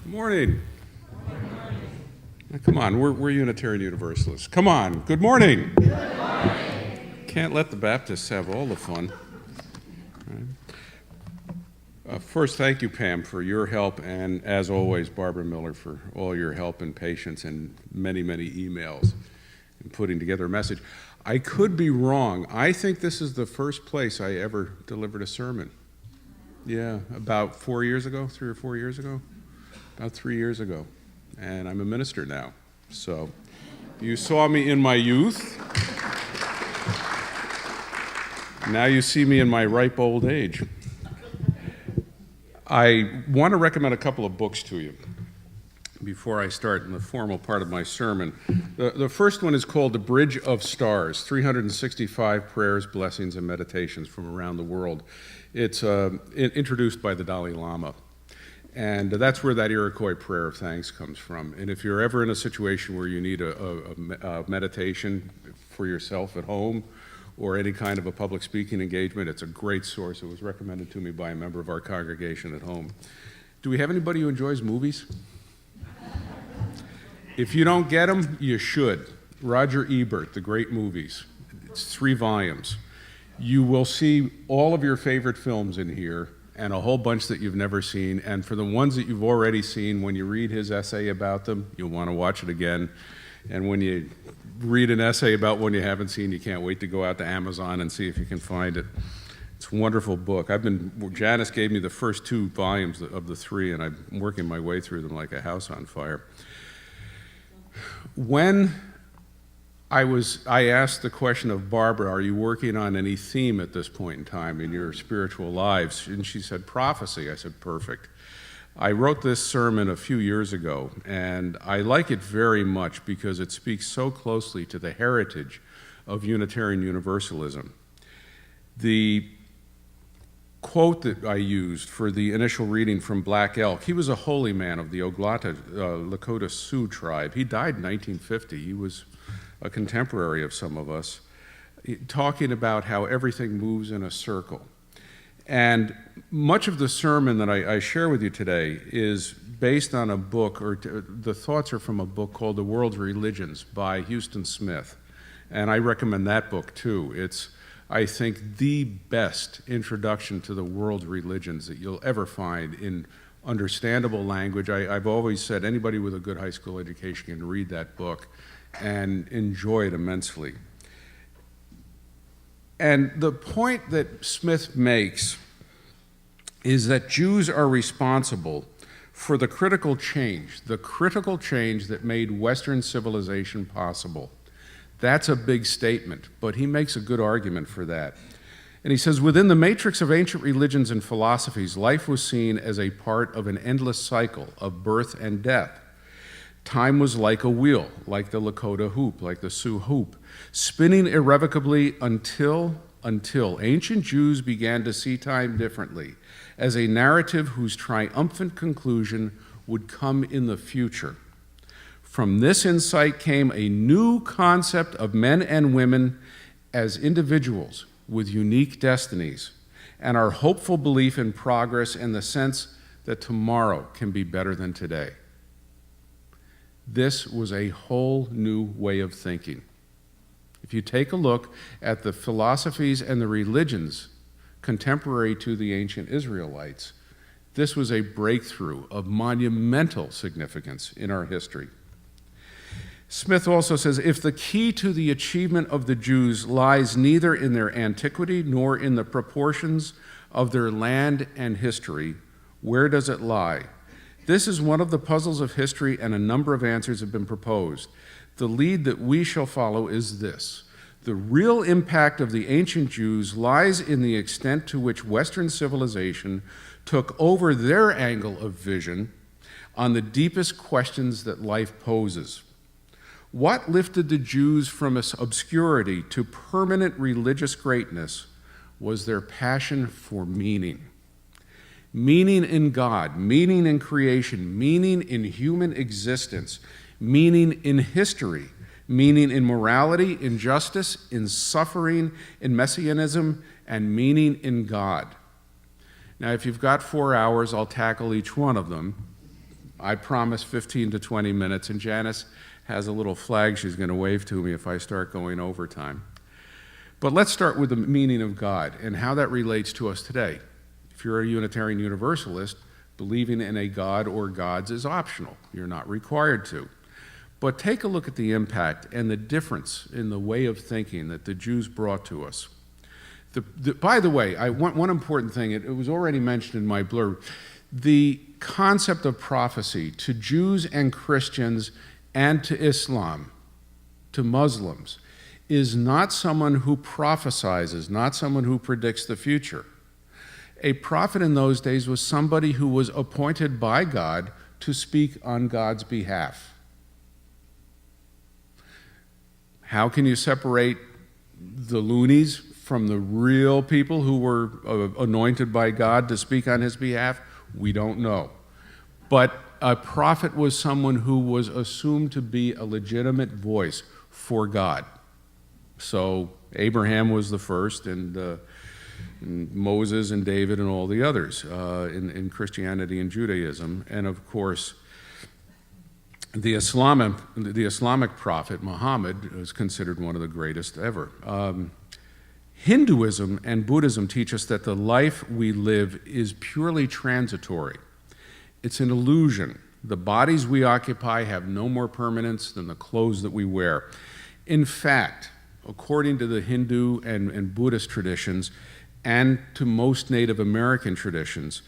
Good morning. Now, come on, we're Unitarian Universalists. Come on, good morning. Good morning. Can't let the Baptists have all the fun. Right. First, thank you, Pam, for your help, and as always, Barbara Miller, for all your help and patience and many, many emails in putting together a message. I could be wrong. I think this is the first place I ever delivered a sermon. Yeah, about 4 years ago, 3 or 4 years ago. About 3 years ago, and I'm a minister now. So you saw me in my youth. Now you see me in my ripe old age. I want to recommend a couple of books to you before I start in the formal part of my sermon. The first one is called The Bridge of Stars, 365 Prayers, Blessings, and Meditations from Around the World. It's introduced by the Dalai Lama. And that's where that Iroquois prayer of thanks comes from. And if you're ever in a situation where you need a meditation for yourself at home or any kind of a public speaking engagement, it's a great source. It was recommended to me by a member of our congregation at home. Do we have anybody who enjoys movies? If you don't get them, you should. Roger Ebert, The Great Movies. It's 3 volumes. You will see all of your favorite films in here, and a whole bunch that you've never seen. And for the ones that you've already seen, when you read his essay about them, you'll want to watch it again. And when you read an essay about one you haven't seen, you can't wait to go out to Amazon and see if you can find it. It's a wonderful book. Janice gave me the first 2 volumes of the 3, and I'm working my way through them like a house on fire. When I asked the question of Barbara, are you working on any theme at this point in time in your spiritual lives? And she said, prophecy. I said, perfect. I wrote this sermon a few years ago, and I like it very much because it speaks so closely to the heritage of Unitarian Universalism. The quote that I used for the initial reading from Black Elk, he was a holy man of the Oglala Lakota Sioux tribe. He died in 1950. He was a contemporary of some of us, talking about how everything moves in a circle. And much of the sermon that I share with you today is based on a book, or the thoughts are from a book called The World's Religions by Huston Smith. And I recommend that book too. It's, I think, the best introduction to the world's religions that you'll ever find in understandable language. I've always said anybody with a good high school education can read that book and enjoy it immensely. And the point that Smith makes is that Jews are responsible for the critical change that made Western civilization possible. That's a big statement, but he makes a good argument for that. And he says, within the matrix of ancient religions and philosophies, life was seen as a part of an endless cycle of birth and death. Time was like a wheel, like the Lakota hoop, like the Sioux hoop, spinning irrevocably until ancient Jews began to see time differently, as a narrative whose triumphant conclusion would come in the future. From this insight came a new concept of men and women as individuals with unique destinies, and our hopeful belief in progress and the sense that tomorrow can be better than today. This was a whole new way of thinking. If you take a look at the philosophies and the religions contemporary to the ancient Israelites, this was a breakthrough of monumental significance in our history. Smith also says, if the key to the achievement of the Jews lies neither in their antiquity nor in the proportions of their land and history, where does it lie? This is one of the puzzles of history, and a number of answers have been proposed. The lead that we shall follow is this. The real impact of the ancient Jews lies in the extent to which Western civilization took over their angle of vision on the deepest questions that life poses. What lifted the Jews from obscurity to permanent religious greatness was their passion for meaning. Meaning in God, meaning in creation, meaning in human existence, meaning in history, meaning in morality, in justice, in suffering, in messianism, and meaning in God. Now, if you've got 4 hours, I'll tackle each one of them. I promise 15 to 20 minutes, and Janice has a little flag she's going to wave to me if I start going overtime. But let's start with the meaning of God and how that relates to us today. If you're a Unitarian Universalist, believing in a God or gods is optional. You're not required to. But take a look at the impact and the difference in the way of thinking that the Jews brought to us. By the way, one important thing, it was already mentioned in my blurb, the concept of prophecy to Jews and Christians and to Islam, to Muslims, is not someone who prophesizes, not someone who predicts the future. A prophet in those days was somebody who was appointed by God to speak on God's behalf. How can you separate the loonies from the real people who were anointed by God to speak on his behalf? We don't know. But a prophet was someone who was assumed to be a legitimate voice for God. So Abraham was the first, and Moses and David and all the others in Christianity and Judaism. And of course, the Islamic prophet, Muhammad, is considered one of the greatest ever. Hinduism and Buddhism teach us that the life we live is purely transitory. It's an illusion. The bodies we occupy have no more permanence than the clothes that we wear. In fact, according to the Hindu and Buddhist traditions, and to most Native American traditions,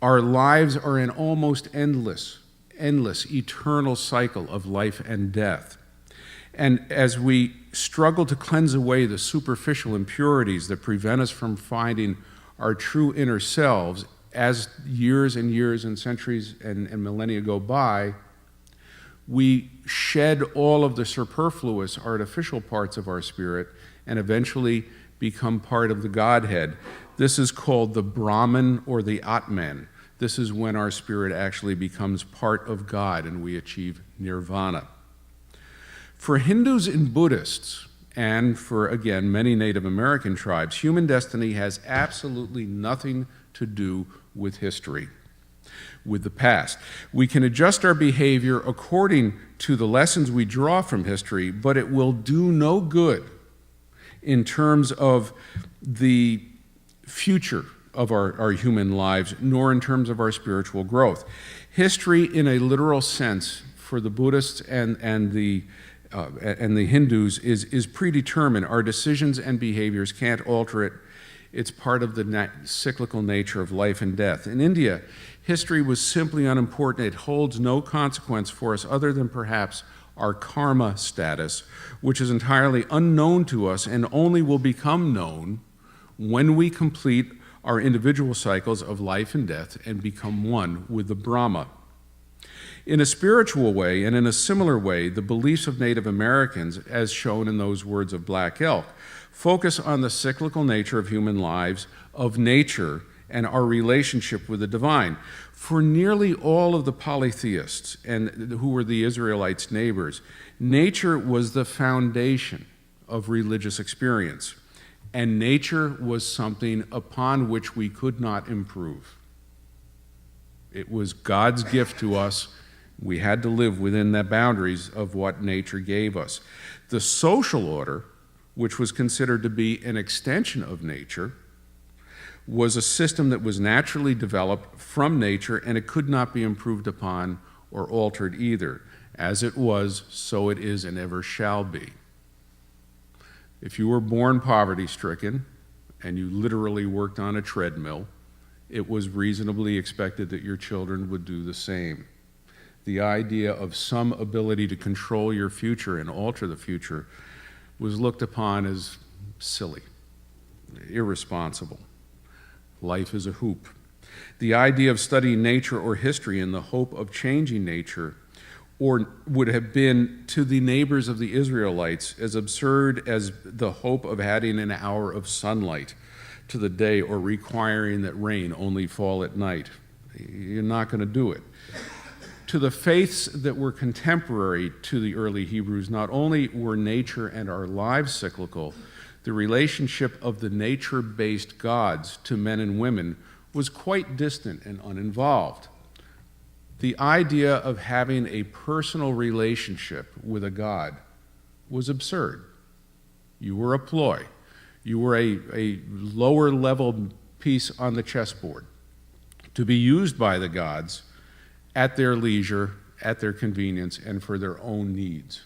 our lives are an almost endless, eternal cycle of life and death. And as we struggle to cleanse away the superficial impurities that prevent us from finding our true inner selves, as years and years and centuries and millennia go by, we shed all of the superfluous artificial parts of our spirit and eventually become part of the Godhead. This is called the Brahman or the Atman. This is when our spirit actually becomes part of God and we achieve nirvana. For Hindus and Buddhists, and for, again, many Native American tribes, human destiny has absolutely nothing to do with history, with the past. We can adjust our behavior according to the lessons we draw from history, but it will do no good in terms of the future of our human lives, nor in terms of our spiritual growth. History, in a literal sense, for the Buddhists and the Hindus, is predetermined. Our decisions and behaviors can't alter it. It's part of the cyclical nature of life and death. In India, history was simply unimportant. It holds no consequence for us other than perhaps our karma status, which is entirely unknown to us and only will become known when we complete our individual cycles of life and death and become one with the Brahma. In a spiritual way and in a similar way, the beliefs of Native Americans, as shown in those words of Black Elk, focus on the cyclical nature of human lives, of nature, and our relationship with the divine. For nearly all of the polytheists, and who were the Israelites' neighbors, nature was the foundation of religious experience, and nature was something upon which we could not improve. It was God's gift to us. We had to live within the boundaries of what nature gave us. The social order, which was considered to be an extension of nature, was a system that was naturally developed from nature, and it could not be improved upon or altered either. As it was, so it is and ever shall be. If you were born poverty-stricken and you literally worked on a treadmill, it was reasonably expected that your children would do the same. The idea of some ability to control your future and alter the future was looked upon as silly, irresponsible. Life is a hoop. The idea of studying nature or history in the hope of changing nature would have been, to the neighbors of the Israelites, as absurd as the hope of adding an hour of sunlight to the day or requiring that rain only fall at night. You're not going to do it. To the faiths that were contemporary to the early Hebrews, not only were nature and our lives cyclical, the relationship of the nature-based gods to men and women was quite distant and uninvolved. The idea of having a personal relationship with a God was absurd. You were a ploy. You were a lower level piece on the chessboard to be used by the gods at their leisure, at their convenience, and for their own needs.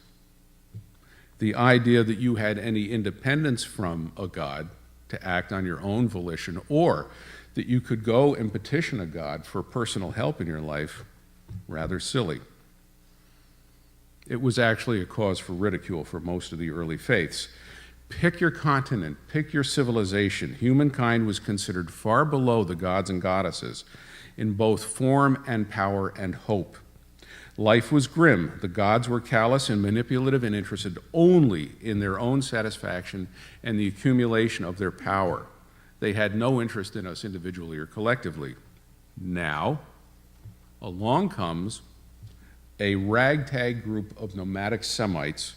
The idea that you had any independence from a god to act on your own volition, or that you could go and petition a god for personal help in your life, rather silly. It was actually a cause for ridicule for most of the early faiths. Pick your continent, pick your civilization. Humankind was considered far below the gods and goddesses in both form and power and hope. Life was grim. The gods were callous and manipulative and interested only in their own satisfaction and the accumulation of their power. They had no interest in us individually or collectively. Now, along comes a ragtag group of nomadic Semites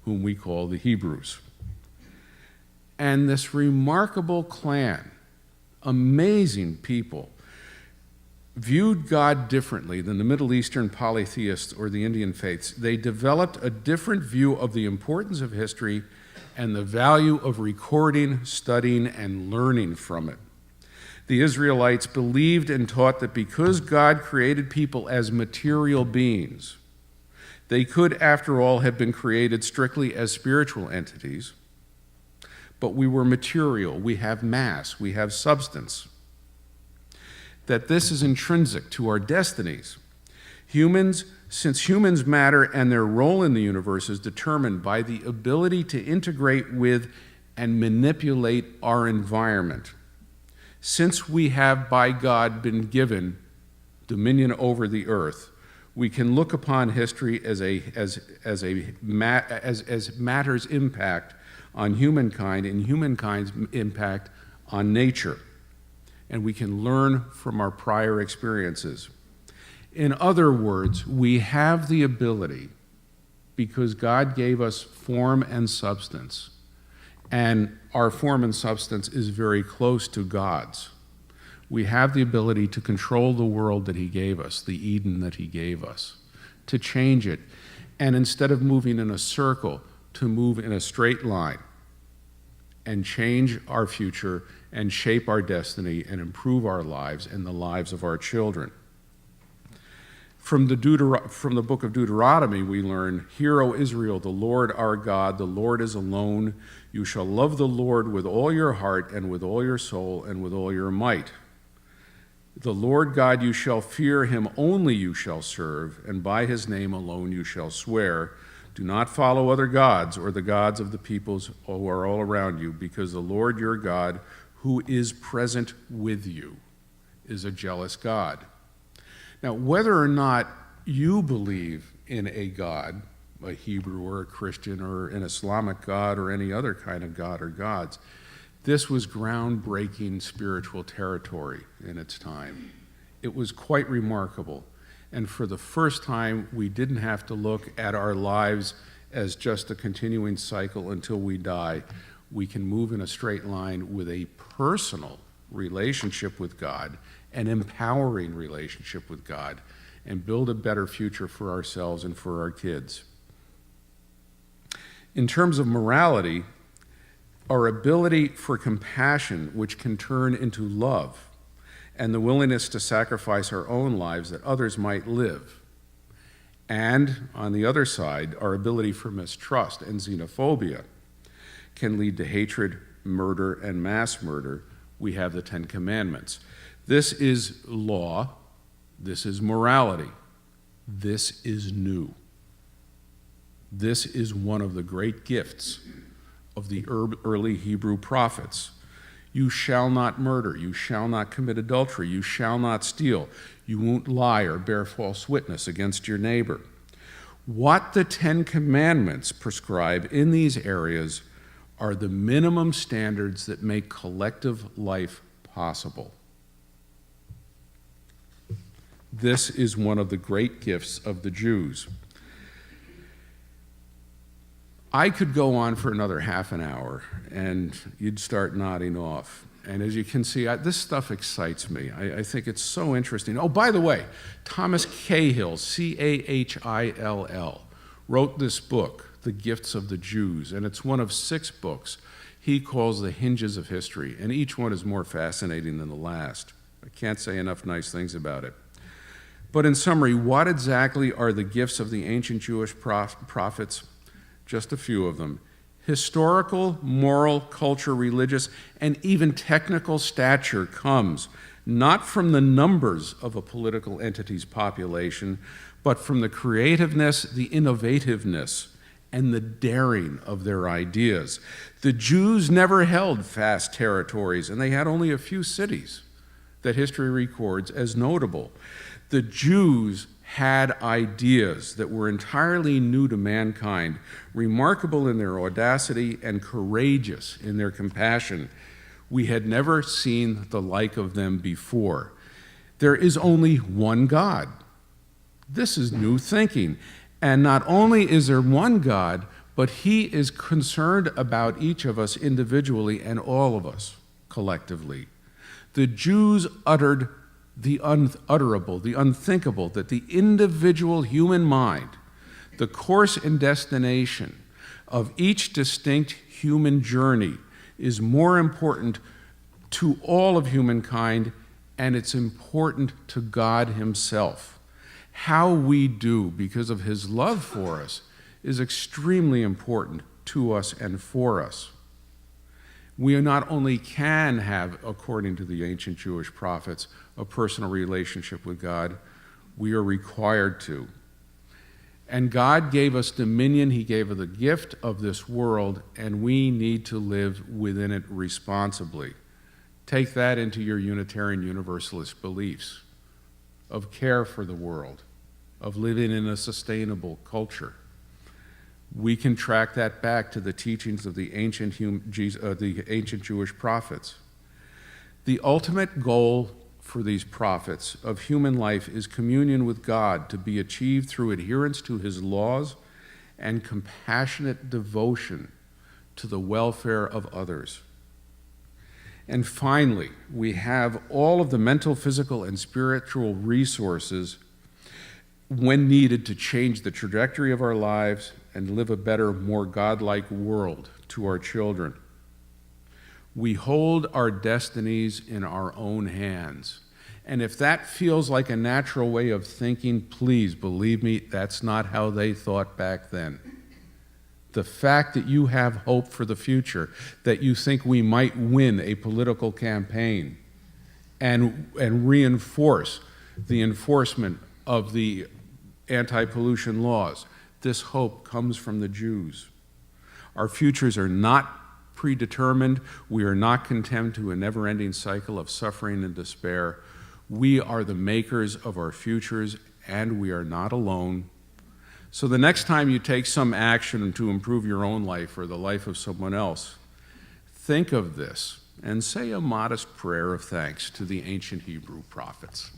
whom we call the Hebrews. And this remarkable clan, amazing people, viewed God differently than the Middle Eastern polytheists or the Indian faiths. They developed a different view of the importance of history and the value of recording, studying, and learning from it. The Israelites believed and taught that because God created people as material beings, they could, after all, have been created strictly as spiritual entities, but we were material, we have mass, we have substance. That this is intrinsic to our destinies. Since humans matter and their role in the universe is determined by the ability to integrate with and manipulate our environment. Since we have by God been given dominion over the earth, we can look upon history as matter's impact on humankind and humankind's impact on nature. And we can learn from our prior experiences. In other words, we have the ability, because God gave us form and substance, and our form and substance is very close to God's. We have the ability to control the world that He gave us, the Eden that He gave us, to change it, and instead of moving in a circle, to move in a straight line and change our future and shape our destiny and improve our lives and the lives of our children. From the book of Deuteronomy, we learn, "Hear, O Israel, the Lord our God, the Lord is alone. You shall love the Lord with all your heart and with all your soul and with all your might. The Lord God you shall fear, Him only you shall serve, and by His name alone you shall swear. Do not follow other gods or the gods of the peoples who are all around you, because the Lord your God, who is present with you, is a jealous God." Now, whether or not you believe in a God, a Hebrew or a Christian or an Islamic God or any other kind of God or gods, this was groundbreaking spiritual territory in its time. It was quite remarkable. And for the first time, we didn't have to look at our lives as just a continuing cycle until we die. We can move in a straight line with a personal relationship with God, an empowering relationship with God, and build a better future for ourselves and for our kids. In terms of morality, our ability for compassion, which can turn into love, and the willingness to sacrifice our own lives that others might live. And on the other side, our ability for mistrust and xenophobia can lead to hatred, murder, and mass murder. We have the Ten Commandments. This is law. This is morality. This is new. This is one of the great gifts of the early Hebrew prophets. You shall not murder. You shall not commit adultery. You shall not steal. You won't lie or bear false witness against your neighbor. What the Ten Commandments prescribe in these areas are the minimum standards that make collective life possible. This is one of the great gifts of the Jews. I could go on for another half an hour, and you'd start nodding off. And as you can see, this stuff excites me. I think it's so interesting. Oh, by the way, Thomas Cahill, Cahill, wrote this book, The Gifts of the Jews, and it's one of 6 books he calls the hinges of history, and each one is more fascinating than the last. I can't say enough nice things about it. But in summary, what exactly are the gifts of the ancient Jewish prophets? Just a few of them. Historical, moral, culture, religious, and even technical stature comes not from the numbers of a political entity's population, but from the creativeness, the innovativeness, and the daring of their ideas. The Jews never held vast territories, and they had only a few cities that history records as notable. The Jews had ideas that were entirely new to mankind, remarkable in their audacity and courageous in their compassion. We had never seen the like of them before. There is only one God. This is new thinking. And not only is there one God, but he is concerned about each of us individually and all of us collectively. The Jews uttered the unutterable, the unthinkable, that the individual human mind, the course and destination of each distinct human journey is more important to all of humankind, and it's important to God himself. How we do because of his love for us is extremely important to us and for us. We not only can have, according to the ancient Jewish prophets, a personal relationship with God, we are required to. And God gave us dominion, he gave us the gift of this world, and we need to live within it responsibly. Take that into your Unitarian Universalist beliefs of care for the world, of living in a sustainable culture. We can track that back to the teachings of the ancient Jewish prophets. The ultimate goal for these prophets of human life is communion with God, to be achieved through adherence to his laws and compassionate devotion to the welfare of others. And finally, we have all of the mental, physical, and spiritual resources when needed to change the trajectory of our lives and live a better, more godlike world to our children. We hold our destinies in our own hands. And if that feels like a natural way of thinking, please believe me, that's not how they thought back then. The fact that you have hope for the future, that you think we might win a political campaign and reinforce the enforcement of the anti-pollution laws, this hope comes from the Jews. Our futures are not predetermined. We are not condemned to a never-ending cycle of suffering and despair. We are the makers of our futures, and we are not alone. So the next time you take some action to improve your own life or the life of someone else, think of this and say a modest prayer of thanks to the ancient Hebrew prophets.